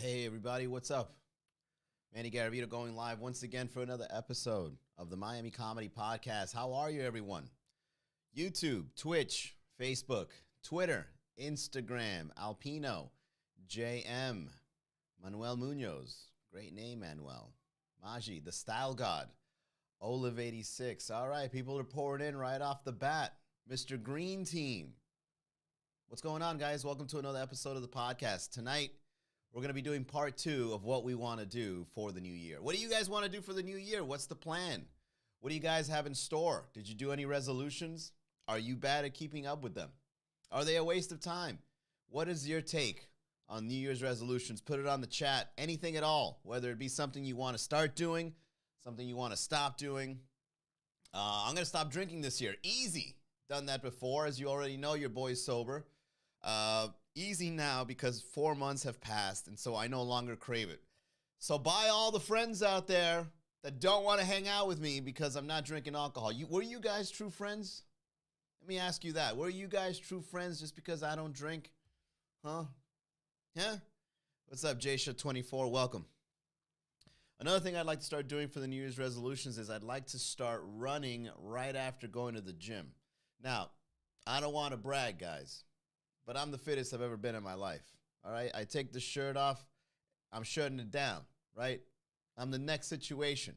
Hey everybody, what's up? Manny Garavito going live once again for another episode of the Miami Comedy Podcast. How are you, everyone? YouTube, Twitch, Facebook, Twitter, Instagram, Alpino, JM, Manuel Munoz. Great name, Manuel. Maji, the Style God. Olive86. All right, people are pouring in right off the bat. Mr. Green Team. What's going on, guys? Welcome to another episode of the podcast. Tonight, we're going to be doing part 2 of what we want to do for the new year. What do you guys want to do for the new year? What's the plan? What do you guys have in store? Did you do any resolutions? Are you bad at keeping up with them? Are they a waste of time? What is your take on New Year's resolutions? Put it on the chat. Anything at all, whether it be something you want to start doing, something you want to stop doing. I'm going to stop drinking this year. Easy. Done that before. As you already know, your boy's sober. Easy now because 4 months have passed, and so I no longer crave it. So by all the friends out there that don't want to hang out with me because I'm not drinking alcohol, were you guys true friends? Let me ask you that. Were you guys true friends just because I don't drink? Huh? Yeah? What's up, Jaysha24? Welcome. Another thing I'd like to start doing for the New Year's resolutions is I'd like to start running right after going to the gym. Now, I don't want to brag, guys, but I'm the fittest I've ever been in my life, all right? I take the shirt off, I'm shutting it down, right? I'm the next situation.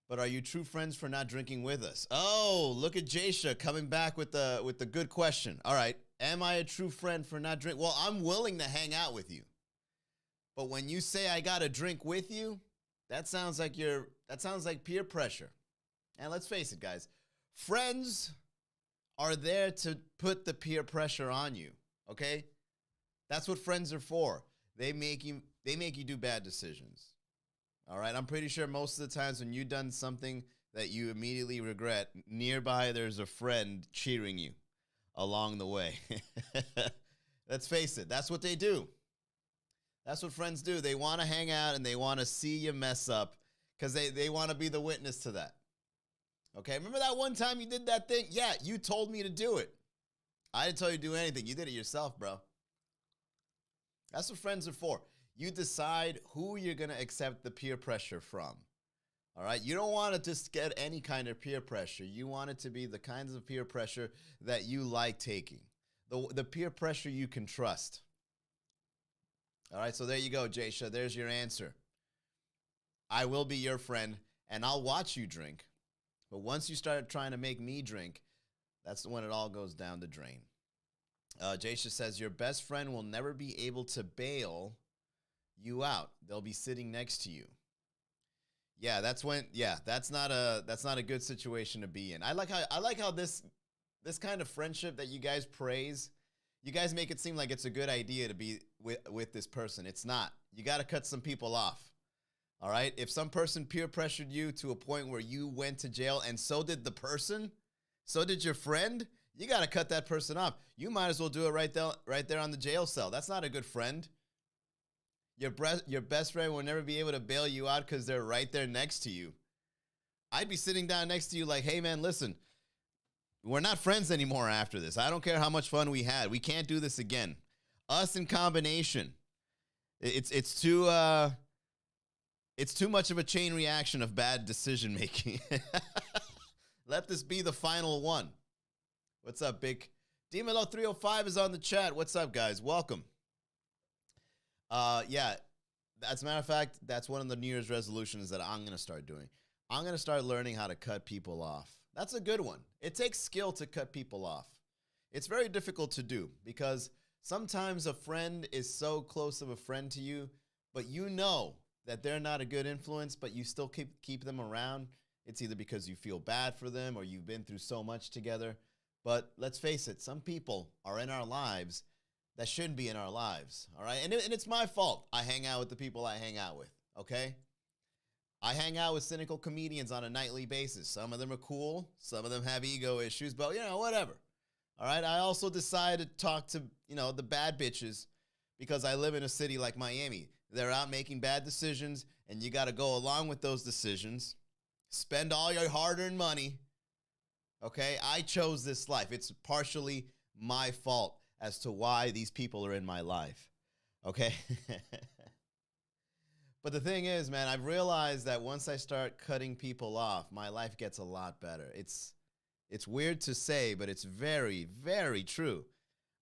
But are you true friends for not drinking with us? Oh, look at Jaysha coming back with the good question. All right, am I a true friend for not drinking? Well, I'm willing to hang out with you. But when you say I got to drink with you, that sounds like peer pressure. And let's face it, guys, friends are there to put the peer pressure on you, okay? That's what friends are for. They make you do bad decisions. All right? I'm pretty sure most of the times when you've done something that you immediately regret, nearby there's a friend cheering you along the way. Let's face it, that's what they do. That's what friends do. They want to hang out and they want to see you mess up because they want to be the witness to that. Okay, remember that one time you did that thing? Yeah, you told me to do it. I didn't tell you to do anything. You did it yourself, bro. That's what friends are for. You decide who you're going to accept the peer pressure from. All right? You don't want to just get any kind of peer pressure. You want it to be the kinds of peer pressure that you like taking. The peer pressure you can trust. All right, so there you go, Jaysha. There's your answer. I will be your friend, and I'll watch you drink. But once you start trying to make me drink, that's when it all goes down the drain. Jaysha says, your best friend will never be able to bail you out. They'll be sitting next to you. Yeah, that's not a good situation to be in. I like how this kind of friendship that you guys praise, you guys make it seem like it's a good idea to be with this person. It's not. You got to cut some people off. All right? If some person peer pressured you to a point where you went to jail and so did the person, so did your friend, you got to cut that person off. You might as well do it right there on the jail cell. That's not a good friend. Your best friend will never be able to bail you out because they're right there next to you. I'd be sitting down next to you like, hey, man, listen, we're not friends anymore after this. I don't care how much fun we had. We can't do this again. Us in combination. It's too much of a chain reaction of bad decision making. Let this be the final one. What's up, Big? Dimelo 305 is on the chat. What's up, guys? Welcome. Yeah, as a matter of fact, that's one of the New Year's resolutions that I'm going to start doing. I'm going to start learning how to cut people off. That's a good one. It takes skill to cut people off. It's very difficult to do because sometimes a friend is so close of a friend to you, but you know that they're not a good influence, but you still keep them around. It's either because you feel bad for them or you've been through so much together. But let's face it, some people are in our lives that shouldn't be in our lives, all right? And it's my fault. I hang out with the people I hang out with, okay? I hang out with cynical comedians on a nightly basis. Some of them are cool. Some of them have ego issues, but, whatever. All right? I also decide to talk to, the bad bitches because I live in a city like Miami. They're out making bad decisions, and you got to go along with those decisions. Spend all your hard-earned money, okay? I chose this life. It's partially my fault as to why these people are in my life. Okay. But the thing is, man, I've realized that once I start cutting people off, my life gets a lot better. It's weird to say, but it's very, very true.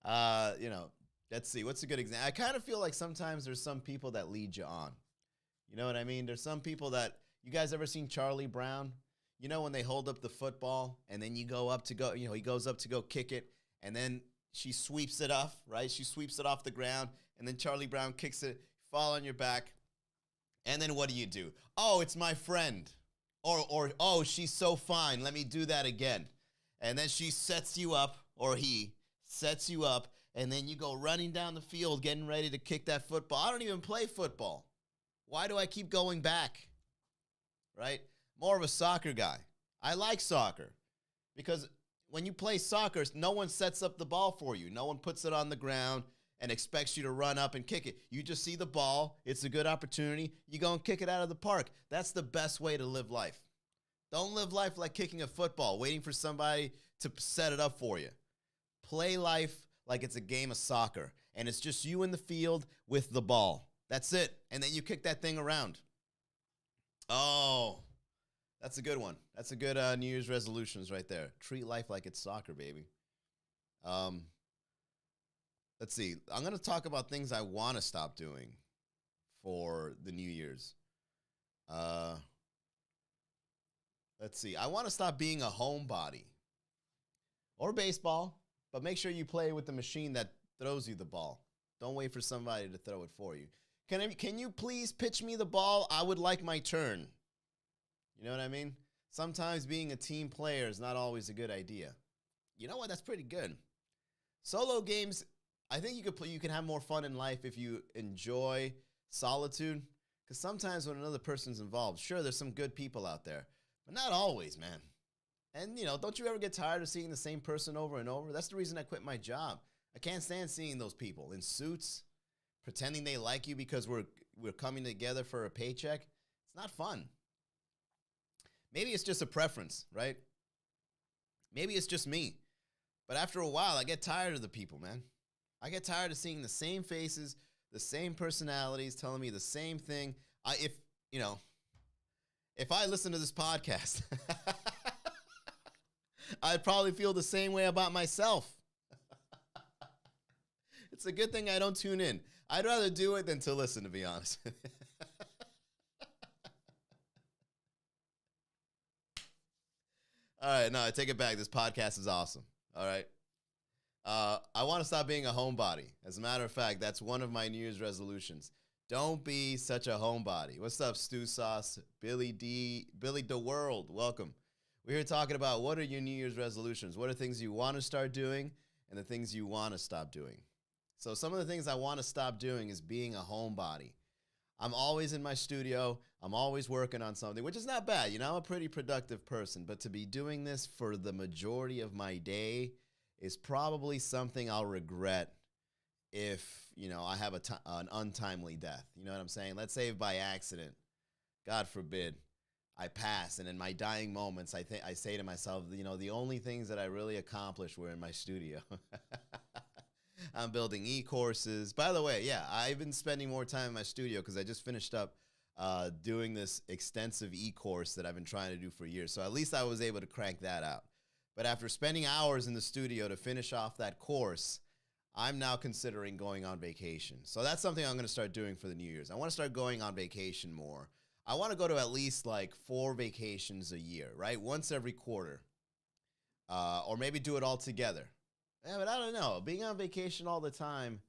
You know, let's see, what's a good example? I kind of feel like sometimes there's some people that lead you on. You know what I mean? There's some people that you guys ever seen Charlie Brown? You know when they hold up the football and then you go up to go, you know, he goes up to go kick it and then she sweeps it off, right? She sweeps it off the ground and then Charlie Brown kicks it, fall on your back. And then what do? Oh, it's my friend. Or oh, she's so fine. Let me do that again. And then she sets you up, or he sets you up, and then you go running down the field getting ready to kick that football. I don't even play football. Why do I keep going back? Right? More of a soccer guy. I like soccer because when you play soccer, no one sets up the ball for you. No one puts it on the ground and expects you to run up and kick it. You just see the ball. It's a good opportunity. You go and kick it out of the park. That's the best way to live life. Don't live life like kicking a football, waiting for somebody to set it up for you. Play life like it's a game of soccer, and it's just you in the field with the ball. That's it. And then you kick that thing around. Oh, that's a good one. That's a good New Year's resolutions right there. Treat life like it's soccer, baby. Let's see. I'm going to talk about things I want to stop doing for the New Year's. Let's see. I want to stop being a homebody or baseball, but make sure you play with the machine that throws you the ball. Don't wait for somebody to throw it for you. Can you please pitch me the ball? I would like my turn. You know what I mean? Sometimes being a team player is not always a good idea. You know what? That's pretty good. Solo games, I think you can have more fun in life if you enjoy solitude. Because sometimes when another person's involved, sure, there's some good people out there, but not always, man. And, you know, don't you ever get tired of seeing the same person over and over? That's the reason I quit my job. I can't stand seeing those people in suits, pretending they like you because we're coming together for a paycheck. It's not fun. Maybe it's just a preference, right? Maybe it's just me. But after a while, I get tired of the people, man. I get tired of seeing the same faces, the same personalities telling me the same thing. If I listen to this podcast, I'd probably feel the same way about myself. It's a good thing I don't tune in. I'd rather do it than to listen, to be honest. All right, no, I take it back. This podcast is awesome. All right. I want to stop being a homebody. As a matter of fact, that's one of my New Year's resolutions. Don't be such a homebody. What's up, Stew Sauce? Billy the World, welcome. We're here talking about what are your New Year's resolutions? What are things you want to start doing and the things you want to stop doing? So some of the things I want to stop doing is being a homebody. I'm always in my studio. I'm always working on something, which is not bad. You know, I'm a pretty productive person, but to be doing this for the majority of my day is probably something I'll regret if, you know, I have an untimely death. You know what I'm saying? Let's say by accident, God forbid, I pass, and in my dying moments, I say to myself, you know, the only things that I really accomplished were in my studio. I'm building e-courses. By the way, yeah, I've been spending more time in my studio because I just finished up doing this extensive e-course that I've been trying to do for years. So at least I was able to crank that out. But after spending hours in the studio to finish off that course, I'm now considering going on vacation. So that's something I'm going to start doing for the New Year's. I want to start going on vacation more. I want to go to at least like 4 vacations a year, right? Once every quarter. Or maybe do it all together. Yeah, but I don't know. Being on vacation all the time,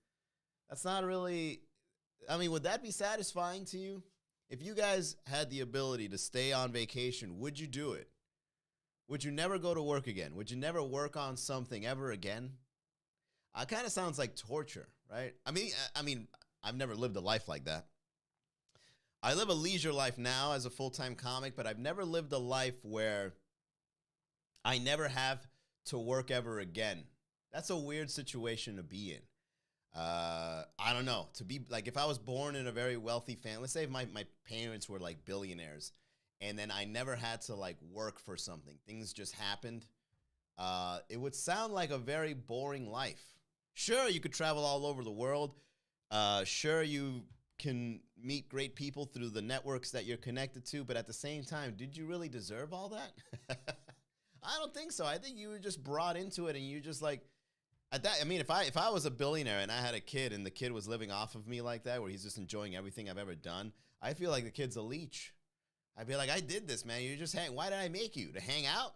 that's not really... I mean, would that be satisfying to you? If you guys had the ability to stay on vacation, would you do it? Would you never go to work again? Would you never work on something ever again? It kind of sounds like torture, right? I mean, I've never lived a life like that. I live a leisure life now as a full-time comic, but I've never lived a life where I never have to work ever again. That's a weird situation to be in. I don't know. To be like, if I was born in a very wealthy family, let's say if my parents were like billionaires, and then I never had to like work for something. Things just happened. It would sound like a very boring life. Sure, you could travel all over the world, Sure, you can meet great people through the networks that you're connected to, but at the same time, did you really deserve all that? I don't think so. I think you were just brought into it, and you just like at that. I mean, if I was a billionaire and I had a kid, and the kid was living off of me like that, where he's just enjoying everything I've ever done, I feel like the kid's a leech. I'd be like, I did this, man. You just hang. Why did I make you to hang out?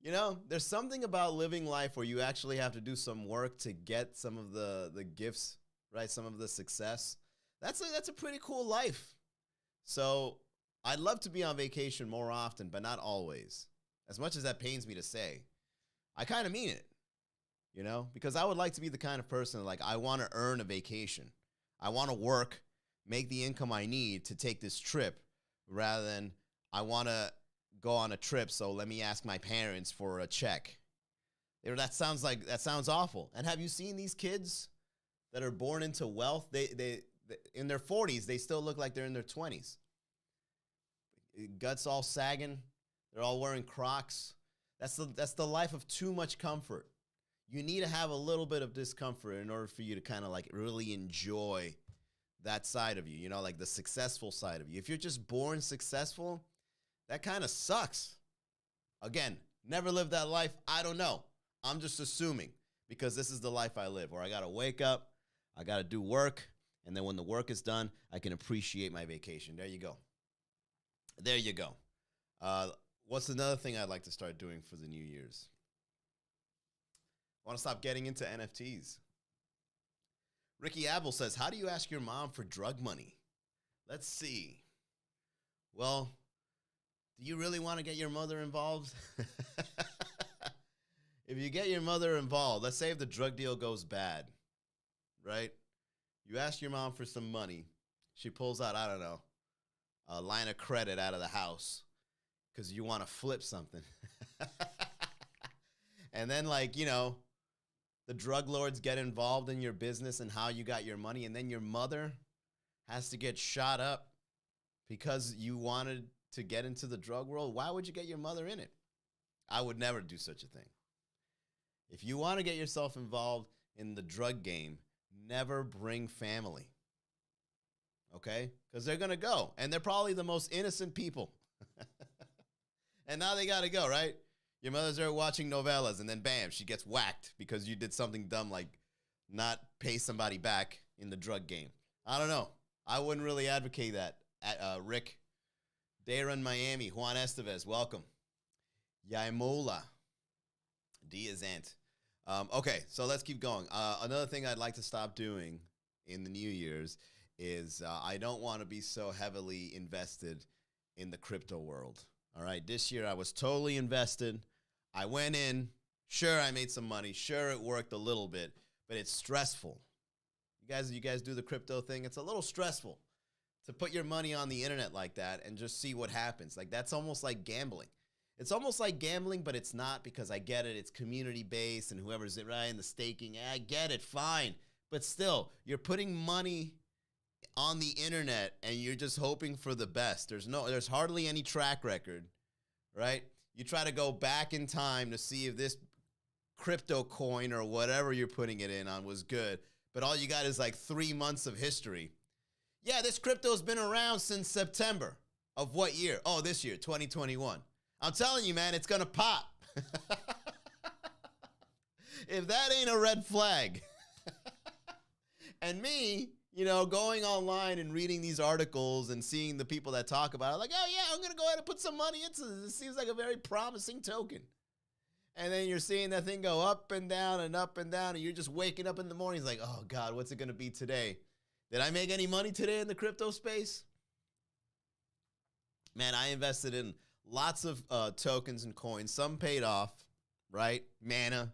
You know, there's something about living life where you actually have to do some work to get some of the gifts, right? Some of the success. That's a pretty cool life. So I'd love to be on vacation more often, but not always. As much as that pains me to say, I kind of mean it, you know, because I would like to be the kind of person like I want to earn a vacation. I want to work, make the income I need to take this trip rather than I want to go on a trip, so let me ask my parents for a check. That sounds awful. And have you seen these kids that are born into wealth? They in their 40s, they still look like they're in their 20s. Guts all sagging. They're all wearing Crocs. That's the life of too much comfort. You need to have a little bit of discomfort in order for you to kind of like really enjoy that side of you, you know, like the successful side of you. If you're just born successful, that kind of sucks. Again, never lived that life. I don't know. I'm just assuming because this is the life I live where I got to wake up, I got to do work, and then when the work is done, I can appreciate my vacation. There you go. There you go. What's another thing I'd like to start doing for the New Year's? I want to stop getting into NFTs. Ricky Abel says, how do you ask your mom for drug money? Let's see. Well, do you really want to get your mother involved? If you get your mother involved, let's say if the drug deal goes bad, right? You ask your mom for some money. She pulls out, I don't know, a line of credit out of the house because you want to flip something. And then, like, you know, the drug lords get involved in your business and how you got your money. And then your mother has to get shot up because you wanted to get into the drug world. Why would you get your mother in it? I would never do such a thing. If you want to get yourself involved in the drug game, never bring family. Okay? Because they're going to go. And they're probably the most innocent people. And now they got to go, right? Your mother's there watching novellas, and then bam, she gets whacked because you did something dumb like not pay somebody back in the drug game. I don't know. I wouldn't really advocate that. Rick, Dayron Miami, Juan Estevez, welcome. Yaimola, Diazant. Okay, so let's keep going. Another thing I'd like to stop doing in the New Year's is I don't want to be so heavily invested in the crypto world. All right, this year I was totally invested. I went in. Sure, I made some money. Sure, it worked a little bit, but it's stressful. You guys do the crypto thing. It's a little stressful to put your money on the internet like that and just see what happens. Like, that's almost like gambling. It's almost like gambling, but it's not, because I get it. It's community-based, and whoever's right in the staking, I get it, fine. But still, you're putting money on the internet, and you're just hoping for the best. There's hardly any track record, right? You try to go back in time to see if this crypto coin or whatever you're putting it in on was good, but all you got is like 3 months of history. Yeah, this crypto's been around since September of what year? Oh, this year, 2021. I'm telling you, man, it's gonna pop. If that ain't a red flag. And me, you know, going online and reading these articles and seeing the people that talk about it, like, oh yeah, I'm gonna go ahead and put some money into this. It seems like a very promising token. And then you're seeing that thing go up and down and up and down, and you're just waking up in the morning, like, oh God, what's it gonna be today? Did I make any money today in the crypto space? Man, I invested in lots of tokens and coins. Some paid off, right? Mana,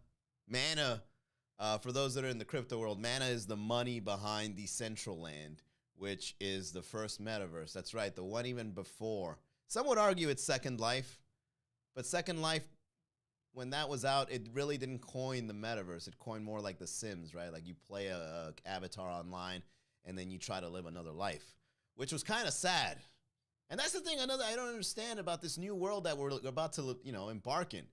for those that are in the crypto world, Mana is the money behind Decentraland, which is the first metaverse. That's right, the one even before. Some would argue it's Second Life, but Second Life, when that was out, it really didn't coin the metaverse. It coined more like The Sims, right? Like you play a avatar online, and then you try to live another life, which was kind of sad. And that's the thing I don't understand about this new world that we're about to, you know, embark in.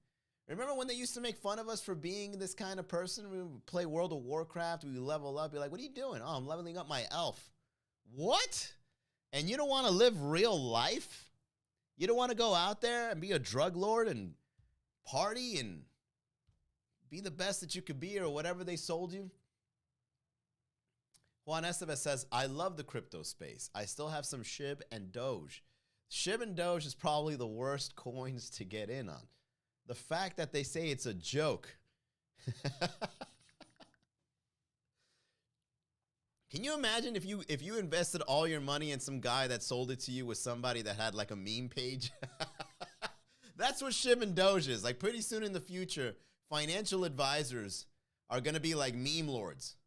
Remember when they used to make fun of us for being this kind of person? We would play World of Warcraft, we would level up, be like, what are you doing? Oh, I'm leveling up my elf. What? And you don't want to live real life? You don't want to go out there and be a drug lord and party and be the best that you could be or whatever they sold you? Juan Estevez says, I love the crypto space. I still have some SHIB and Doge. SHIB and Doge is probably the worst coins to get in on. The fact that they say it's a joke. Can you imagine if you invested all your money in some guy that sold it to you with somebody that had like a meme page? That's what SHIB and Doge is. Like pretty soon in the future, financial advisors are going to be like meme lords.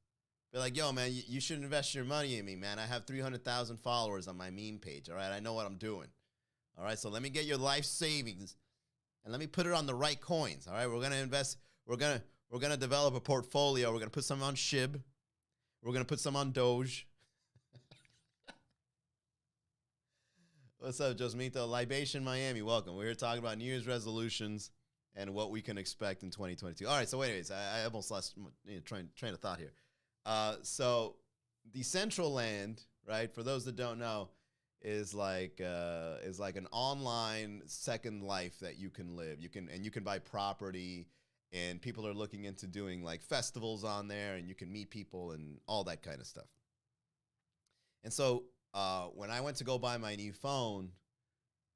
Be like, yo, man, you should invest your money in me, man. I have 300,000 followers on my meme page, all right? I know what I'm doing. All right, so let me get your life savings and let me put it on the right coins, all right? We're going to invest. We're going to develop a portfolio. We're going to put some on SHIB. We're going to put some on Doge. What's up, Josmito? Libation Miami, welcome. We're here talking about New Year's resolutions and what we can expect in 2022. All right, so anyways, I almost lost train of thought here. So Decentraland, right? For those that don't know, is like an online second life that you can live. You can buy property, and people are looking into doing like festivals on there, and you can meet people and all that kind of stuff. And so when I went to go buy my new phone,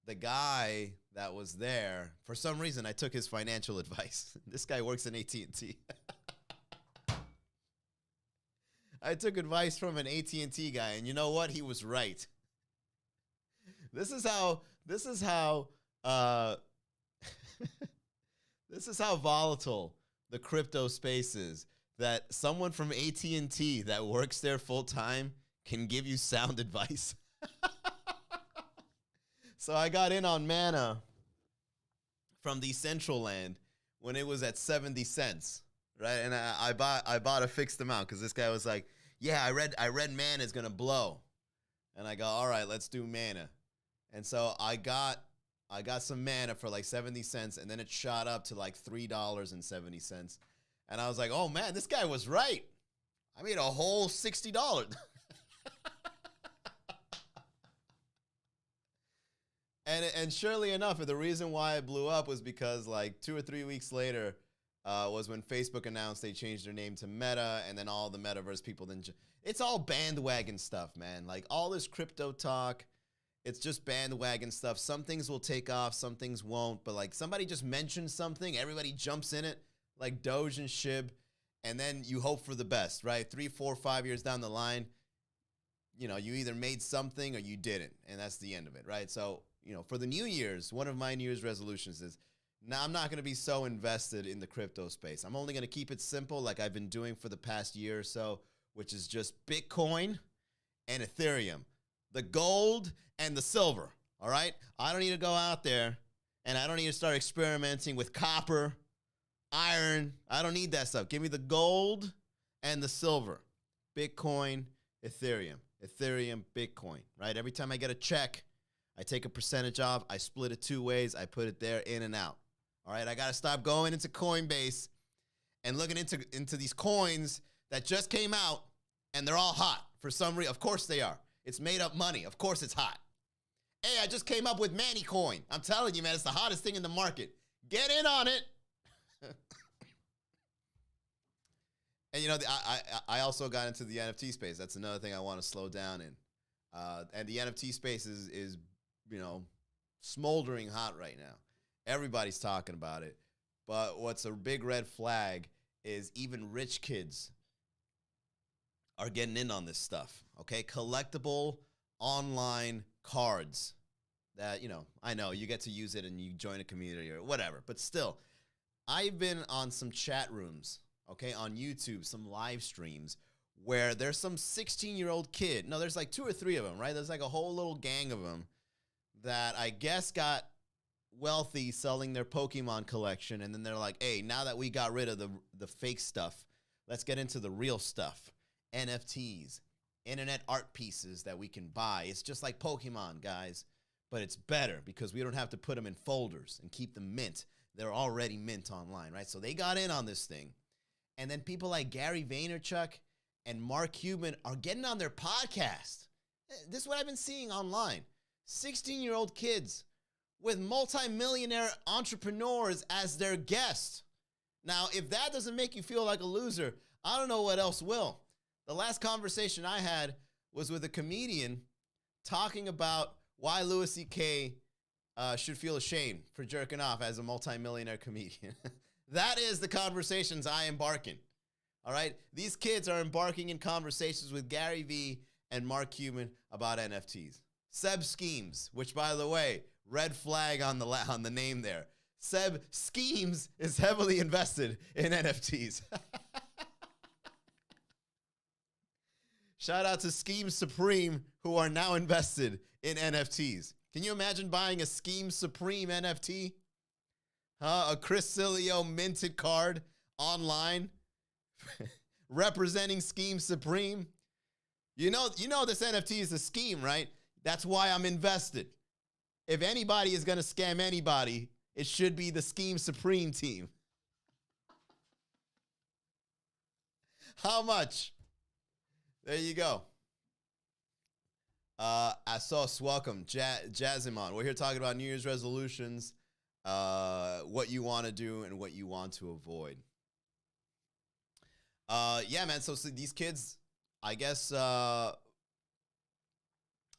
the guy that was there, for some reason, I took his financial advice. This guy works in AT&T. I took advice from an AT&T guy, and you know what? He was right. This is how this is how volatile the crypto space is, that someone from AT&T that works there full time can give you sound advice. So I got in on Mana from Decentraland when it was at 70 cents. Right, and I bought a fixed amount because this guy was like, "Yeah, I read Mana is gonna blow," and I go, "All right, let's do Mana," and so I got some Mana for like 70 cents, and then it shot up to like $3.70, and I was like, "Oh man, this guy was right. I made a whole $60." And surely enough, the reason why it blew up was because like 2 or 3 weeks later. Was when Facebook announced they changed their name to Meta, and then all the metaverse people it's all bandwagon stuff, man. Like all this crypto talk, it's just bandwagon stuff. Some things will take off, some things won't, but like somebody just mentions something, everybody jumps in it, like Doge and SHIB, and then you hope for the best, right? 3, 4, 5 years down the line, you know, you either made something or you didn't, and that's the end of it, right? So, you know, for the New Year's, one of my New Year's resolutions is, now, I'm not going to be so invested in the crypto space. I'm only going to keep it simple like I've been doing for the past year or so, which is just Bitcoin and Ethereum, the gold and the silver, all right? I don't need to go out there, and I don't need to start experimenting with copper, iron. I don't need that stuff. Give me the gold and the silver, Bitcoin, Ethereum, Bitcoin, right? Every time I get a check, I take a percentage off. I split it 2 ways. I put it there, in and out. All right, I got to stop going into Coinbase and looking into these coins that just came out, and they're all hot for some reason. Of course they are. It's made up money. Of course it's hot. Hey, I just came up with Manny Coin. I'm telling you, man, it's the hottest thing in the market. Get in on it. And, you know, I also got into the NFT space. That's another thing I want to slow down in. And the NFT space is, you know, smoldering hot right now. Everybody's talking about it. But what's a big red flag is even rich kids are getting in on this stuff, okay? Collectible online cards that, you know, I know you get to use it and you join a community or whatever. But still, I've been on some chat rooms, okay, on YouTube, some live streams where there's some 16-year-old kid. No, there's like 2 or 3 of them, right? There's like a whole little gang of them that I guess got wealthy selling their Pokemon collection, and then they're like, hey, now that we got rid of the fake stuff, let's get into the real stuff. NFTs, internet art pieces that we can buy. It's just like Pokemon, guys, but it's better because we don't have to put them in folders and keep them mint. they're already mint online, right? So they got in on this thing. And then people like Gary Vaynerchuk and Mark Cuban are getting on their podcast. This is what I've been seeing online. 16-year-old kids with multimillionaire entrepreneurs as their guests. Now, if that doesn't make you feel like a loser, I don't know what else will. The last conversation I had was with a comedian talking about why Louis C.K. Should feel ashamed for jerking off as a multimillionaire comedian. That is the conversations I embark in. All right? These kids are embarking in conversations with Gary Vee and Mark Cuban about NFTs. Seb Schemes, which, by the way, red flag on the name there. Seb Schemes is heavily invested in NFTs. Shout out to Scheme Supreme, who are now invested in NFTs. Can you imagine buying a Scheme Supreme NFT? A Chris Cilio minted card online representing Scheme Supreme. You know this NFT is a scheme, right? That's why I'm invested. If anybody is going to scam anybody, it should be the Scheme Supreme team. How much? There you go. Asos, welcome. Jazimon. We're here talking about New Year's resolutions, what you want to do and what you want to avoid. Yeah, man. So these kids, I guess,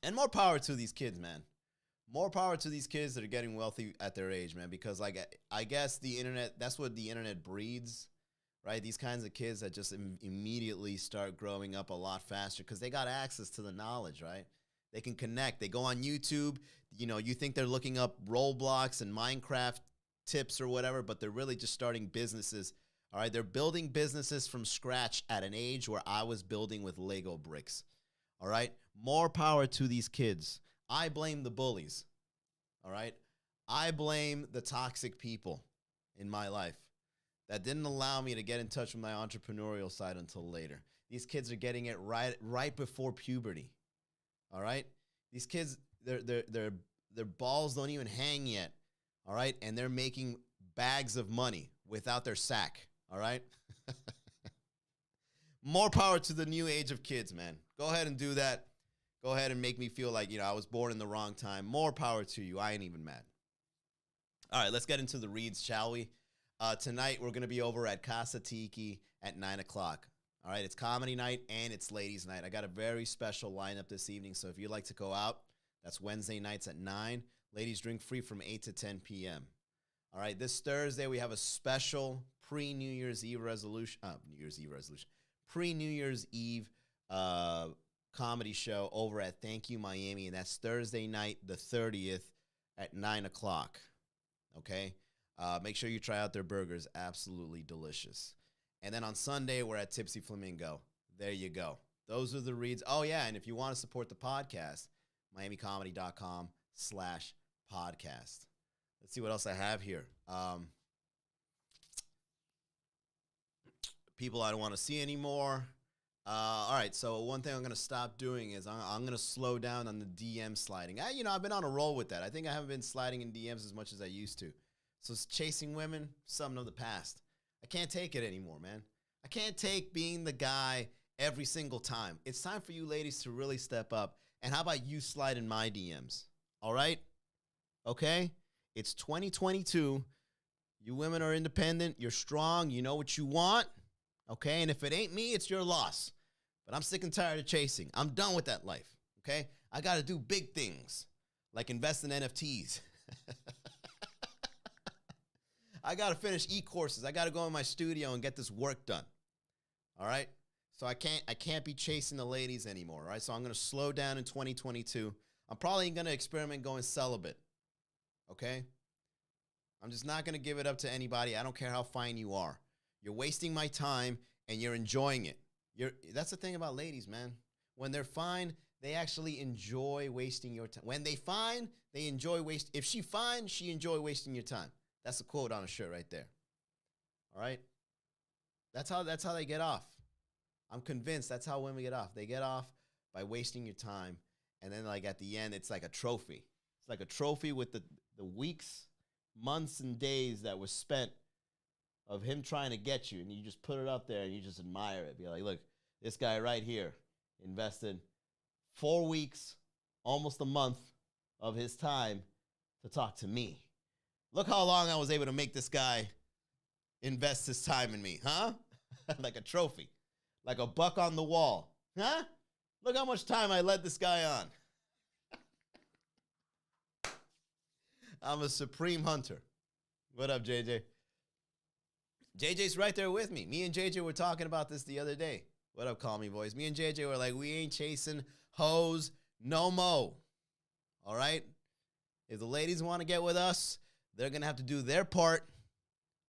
and more power to these kids, man. More power to these kids that are getting wealthy at their age, man. Because like I guess the internet, that's what the internet breeds, right? These kinds of kids that just immediately start growing up a lot faster because they got access to the knowledge, right? They can connect. They go on YouTube. You know, you think they're looking up Roblox and Minecraft tips or whatever, but they're really just starting businesses. All right, they're building businesses from scratch at an age where I was building with Lego bricks. All right, more power to these kids. I blame the bullies. All right, I blame the toxic people in my life that didn't allow me to get in touch with my entrepreneurial side until later. These kids are getting it right before puberty. All right, these kids, their balls don't even hang yet. All right, and they're making bags of money without their sack. All right. More power to the new age of kids, man. Go ahead and do that. Go ahead and make me feel like, I was born in the wrong time. More power to you. I ain't even mad. All right, let's get into the reads, shall we? Tonight, we're going to be over at Casa Tiki at 9 o'clock. All right, it's comedy night and it's ladies' night. I got a very special lineup this evening, so if you'd like to go out, that's Wednesday nights at 9. Ladies drink free from 8 to 10 p.m. All right, this Thursday, we have a special pre-New Year's Eve resolution, pre-New Year's Eve comedy show over at Thank You Miami, and that's Thursday night, the 30th at 9 o'clock, okay? Make sure you try out their burgers. Absolutely delicious. And then on Sunday, we're at Tipsy Flamingo. There you go. Those are the reads. Oh, yeah, and if you want to support the podcast, miamicomedy.com/podcast. Let's see what else I have here. People I don't want to see anymore. All right, so one thing I'm going to stop doing is I'm going to slow down on the DM sliding. I've been on a roll with that. I think I haven't been sliding in DMs as much as I used to. So chasing women, something of the past. I can't take it anymore, man. I can't take being the guy every single time. It's time for you ladies to really step up. And how about you slide in my DMs? All right? Okay? It's 2022. You women are independent. You're strong. You know what you want. Okay? And if it ain't me, it's your loss. But I'm sick and tired of chasing. I'm done with that life. Okay? I got to do big things like invest in NFTs. I got to finish e-courses. I got to go in my studio and get this work done. All right? So I can't be chasing the ladies anymore, all right? So I'm going to slow down in 2022. I'm probably going to experiment going celibate. Okay? I'm just not going to give it up to anybody. I don't care how fine you are. You're wasting my time and you're enjoying it. That's the thing about ladies, man. When they're fine, they actually enjoy wasting your time. When they fine, they enjoy waste. If she fine, she enjoy wasting your time. That's a quote on a shirt right there. All right? That's how they get off. I'm convinced that's how women get off. They get off by wasting your time. And then like at the end, it's like a trophy. It's like a trophy with the weeks months and days that was spent of him trying to get you, and you just put it up there and you just admire it. Be like, look, this guy right here invested 4 weeks, almost a month of his time to talk to me. Look how long I was able to make this guy invest his time in me, huh? Like a trophy, like a buck on the wall, huh? Look how much time I led this guy on. I'm a supreme hunter. What up, JJ? JJ's right there with me. Me and JJ were talking about this the other day. What up, Call Me Boys? Me and JJ were like, we ain't chasing hoes no mo. All right? If the ladies want to get with us, they're going to have to do their part,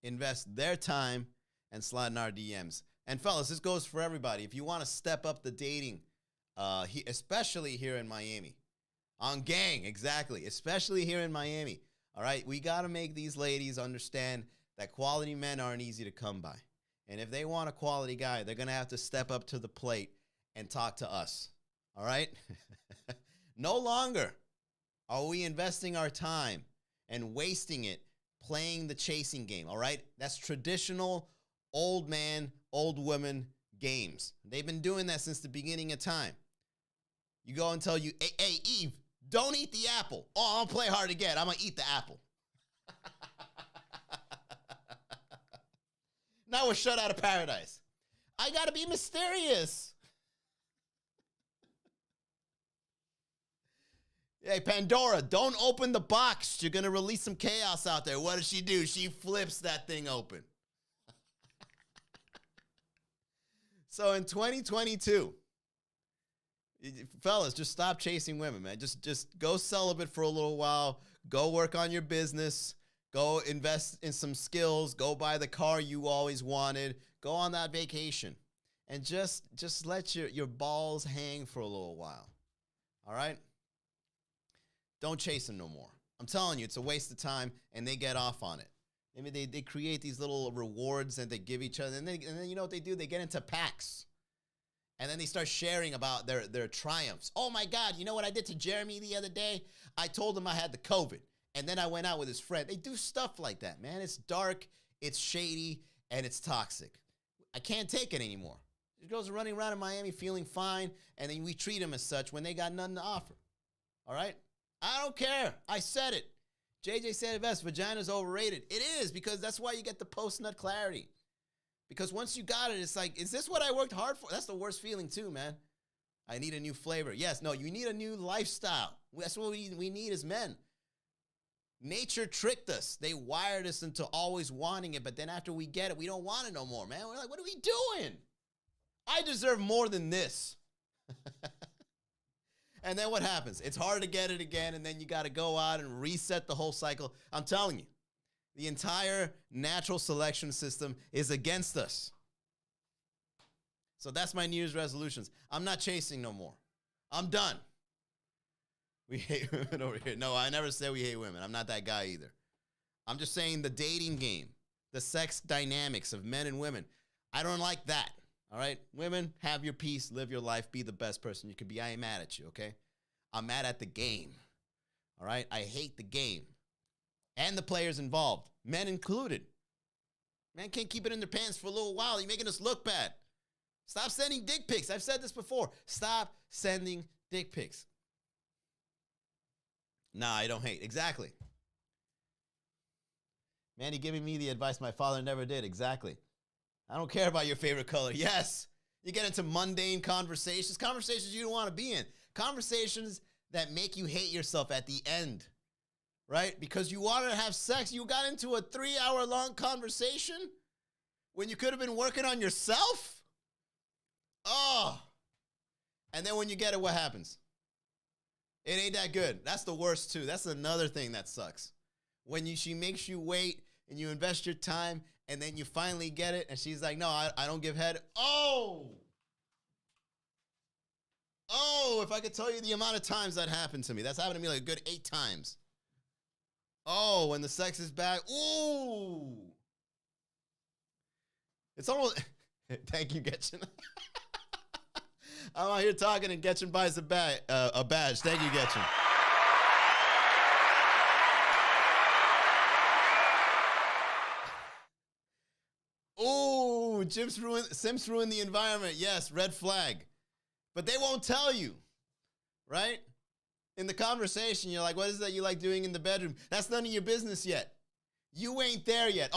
invest their time, and slide in our DMs. And fellas, this goes for everybody. If you want to step up the dating, especially here in Miami, on gang, exactly, especially here in Miami, all right? We got to make these ladies understand that quality men aren't easy to come by. And if they want a quality guy, they're going to have to step up to the plate and talk to us, all right? No longer are we investing our time and wasting it playing the chasing game, all right? That's traditional old man, old woman games. They've been doing that since the beginning of time. You go and tell you, hey, Eve, don't eat the apple. Oh, I'll play hard to get. I'm going to eat the apple. Now we're shut out of paradise. I got to be mysterious. Hey, Pandora, don't open the box. You're going to release some chaos out there. What does she do? She flips that thing open. So in 2022, fellas, just stop chasing women, man. Just go celibate for a little while. Go work on your business. Go invest in some skills. Go buy the car you always wanted. Go on that vacation. And just let your balls hang for a little while. All right? Don't chase them no more. I'm telling you, it's a waste of time, and they get off on it. Maybe they create these little rewards that they give each other, and then you know what they do? They get into packs. And then they start sharing about their triumphs. Oh, my God, you know what I did to Jeremy the other day? I told him I had the COVID, and then I went out with his friend. They do stuff like that, man. It's dark, it's shady, and it's toxic. I can't take it anymore. These girls are running around in Miami feeling fine, and then we treat them as such when they got nothing to offer. All right? I don't care. I said it. JJ said it best. Vagina's overrated. It is, because that's why you get the post-nut clarity. Because once you got it, it's like, is this what I worked hard for? That's the worst feeling too, man. I need a new flavor. Yes, no, you need a new lifestyle. That's what we need as men. Nature tricked us. They wired us into always wanting it, but then after we get it, we don't want it no more, man. We're like, what are we doing? I deserve more than this. And then what happens? It's hard to get it again, and then you got to go out and reset the whole cycle. I'm telling you, the entire natural selection system is against us. So that's my New Year's resolutions. I'm not chasing no more. I'm done. We hate women over here. No, I never said we hate women. I'm not that guy either. I'm just saying the dating game, the sex dynamics of men and women. I don't like that. All right? Women, have your peace, live your life, be the best person you can be. I ain't mad at you, okay? I'm mad at the game. All right? I hate the game. And the players involved, men included. Man can't keep it in their pants for a little while. You're making us look bad. Stop sending dick pics. I've said this before. Stop sending dick pics. Nah, I don't hate. Exactly. Manny giving me the advice my father never did. Exactly. I don't care about your favorite color. Yes. You get into mundane conversations you don't want to be in. Conversations that make you hate yourself at the end. Right? Because you wanted to have sex. You got into a 3-hour-long conversation when you could have been working on yourself? Oh. And then when you get it, what happens? It ain't that good. That's the worst, too. That's another thing that sucks. When she makes you wait and you invest your time and then you finally get it and she's like, no, I don't give head. Oh, if I could tell you the amount of times that happened to me. That's happened to me like a good 8 times. Oh, when the sex is bad. Ooh. It's almost... Thank you, Getchin. I'm out here talking and Getchin buys a badge. Thank you, Getchin. When simps ruin the environment, yes, red flag. But they won't tell you, right? In the conversation, you're like, what is that you like doing in the bedroom? That's none of your business yet. You ain't there yet.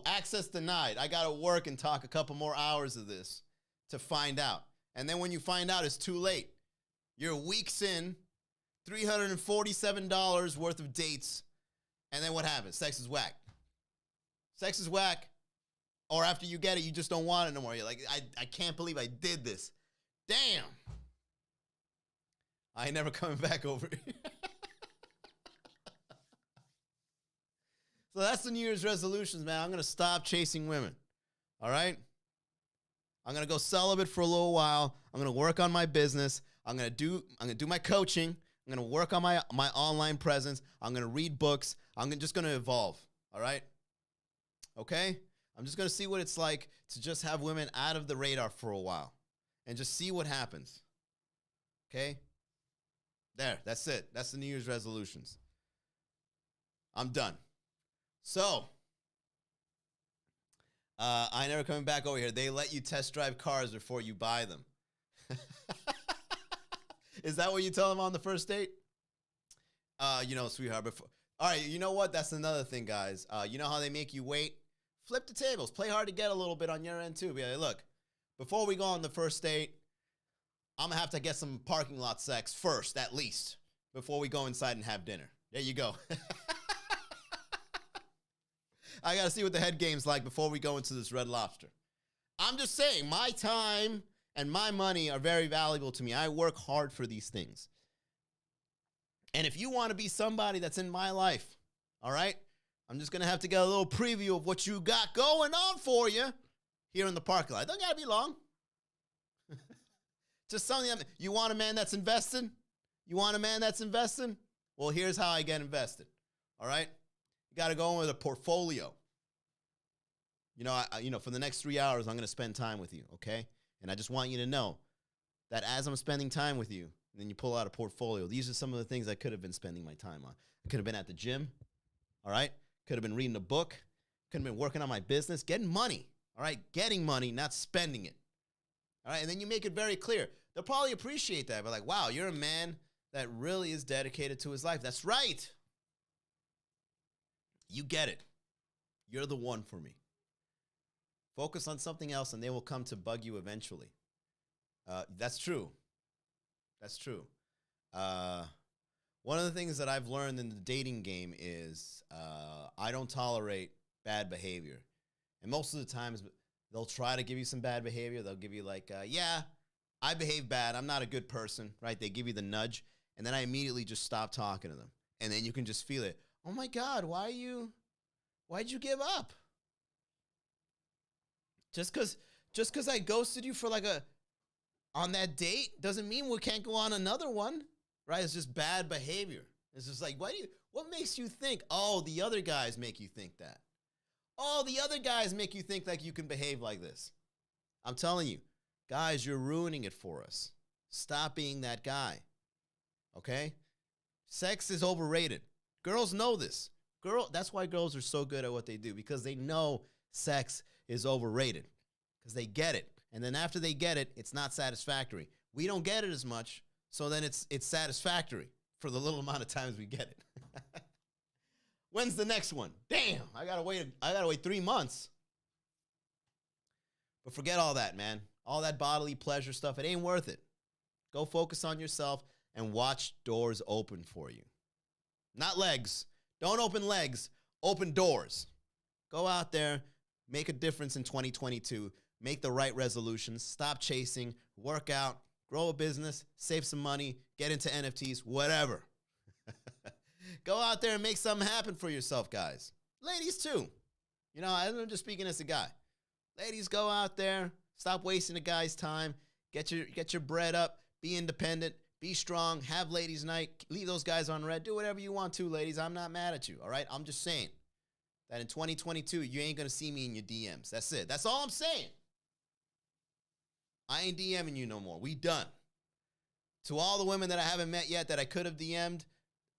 Access denied. I got to work and talk a couple more hours of this to find out. And then when you find out, it's too late. You're weeks in, $347 worth of dates, and then what happens? Sex is whack. Sex is whack. Or after you get it, you just don't want it no more. You're like, I can't believe I did this. Damn. I ain't never coming back over here. So that's the New Year's resolutions, man. I'm going to stop chasing women. All right? I'm going to go celibate for a little while. I'm going to work on my business. I'm going to do my coaching. I'm going to work on my online presence. I'm going to read books. I'm just going to evolve. All right? Okay? I'm just going to see what it's like to just have women out of the radar for a while and just see what happens. Okay? There, that's it. That's the New Year's resolutions. I'm done. So, I never coming back over here. They let you test drive cars before you buy them. Is that what you tell them on the first date? Sweetheart, before. All right, you know what? That's another thing, guys. You know how they make you wait? Flip the tables. Play hard to get a little bit on your end, too. Be like, look, before we go on the first date, I'm going to have to get some parking lot sex first, at least, before we go inside and have dinner. There you go. I got to see what the head game's like before we go into this Red Lobster. I'm just saying, my time and my money are very valuable to me. I work hard for these things. And if you want to be somebody that's in my life, all right, I'm just going to have to get a little preview of what you got going on for you here in the parking lot. It doesn't got to be long. Just something. You want a man that's invested? You want a man that's invested? Well, here's how I get invested. All right? You got to go in with a portfolio. For the next 3 hours, I'm going to spend time with you, okay? And I just want you to know that as I'm spending time with you, and then you pull out a portfolio, these are some of the things I could have been spending my time on. I could have been at the gym, all right? Could have been reading a book. Could have been working on my business, getting money, all right? Getting money, not spending it, all right? And then you make it very clear. They'll probably appreciate that. But like, wow, you're a man that really is dedicated to his life. That's right. You get it. You're the one for me. Focus on something else, and they will come to bug you eventually. That's true. That's true. One of the things that I've learned in the dating game is I don't tolerate bad behavior. And most of the times, they'll try to give you some bad behavior. They'll give you like, I behave bad. I'm not a good person, right? They give you the nudge, and then I immediately just stop talking to them. And then you can just feel it. Oh, my God, why'd you give up? Just because I ghosted you for on that date doesn't mean we can't go on another one, right? It's just bad behavior. It's just like, what makes you think, oh, the other guys make you think that? Oh, the other guys make you think like you can behave like this. I'm telling you, guys, you're ruining it for us. Stop being that guy, okay? Sex is overrated. Girls know this. That's why girls are so good at what they do, because they know sex is overrated, because they get it. And then after they get it, it's not satisfactory. We don't get it as much, so then it's satisfactory for the little amount of times we get it. When's the next one? Damn, I gotta wait 3 months. But forget all that, man. All that bodily pleasure stuff, it ain't worth it. Go focus on yourself and watch doors open for you. Not legs. Don't open legs. Open doors. Go out there, make a difference in 2022. Make the right resolutions. Stop chasing. Work out. Grow a business. Save some money. Get into NFTs. Whatever. Go out there and make something happen for yourself, guys. Ladies, too. I'm just speaking as a guy. Ladies, go out there. Stop wasting a guy's time. Get your bread up. Be independent. Be strong. Have ladies' night. Leave those guys on red. Do whatever you want to, ladies. I'm not mad at you, all right? I'm just saying that in 2022, you ain't going to see me in your DMs. That's it. That's all I'm saying. I ain't DMing you no more. We done. To all the women that I haven't met yet that I could have DM'd,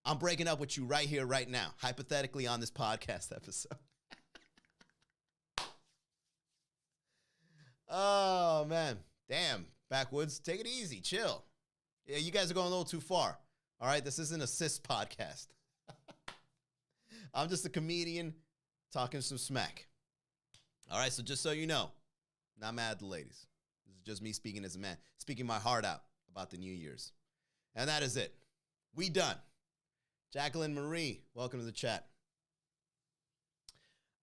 I'm breaking up with you right here, right now, hypothetically on this podcast episode. Oh, man. Damn. Backwoods, take it easy. Chill. Yeah, you guys are going a little too far. All right? This isn't a cis podcast. I'm just a comedian talking some smack. All right? So just so you know, not mad at the ladies. This is just me speaking as a man, speaking my heart out about the New Year's. And that is it. We done. Jacqueline Marie, welcome to the chat.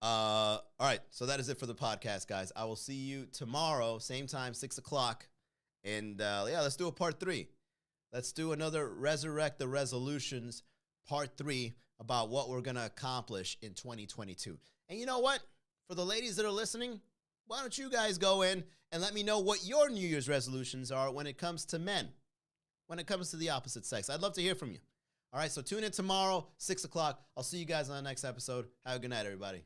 All right, so that is it for the podcast, guys. I will see you tomorrow, same time, 6 o'clock. And yeah, let's do a part 3. Let's do another Resurrect the Resolutions, part 3, about what we're going to accomplish in 2022. And you know what? For the ladies that are listening, why don't you guys go in and let me know what your New Year's resolutions are when it comes to men, when it comes to the opposite sex. I'd love to hear from you. All right, so tune in tomorrow, 6 o'clock. I'll see you guys on the next episode. Have a good night, everybody.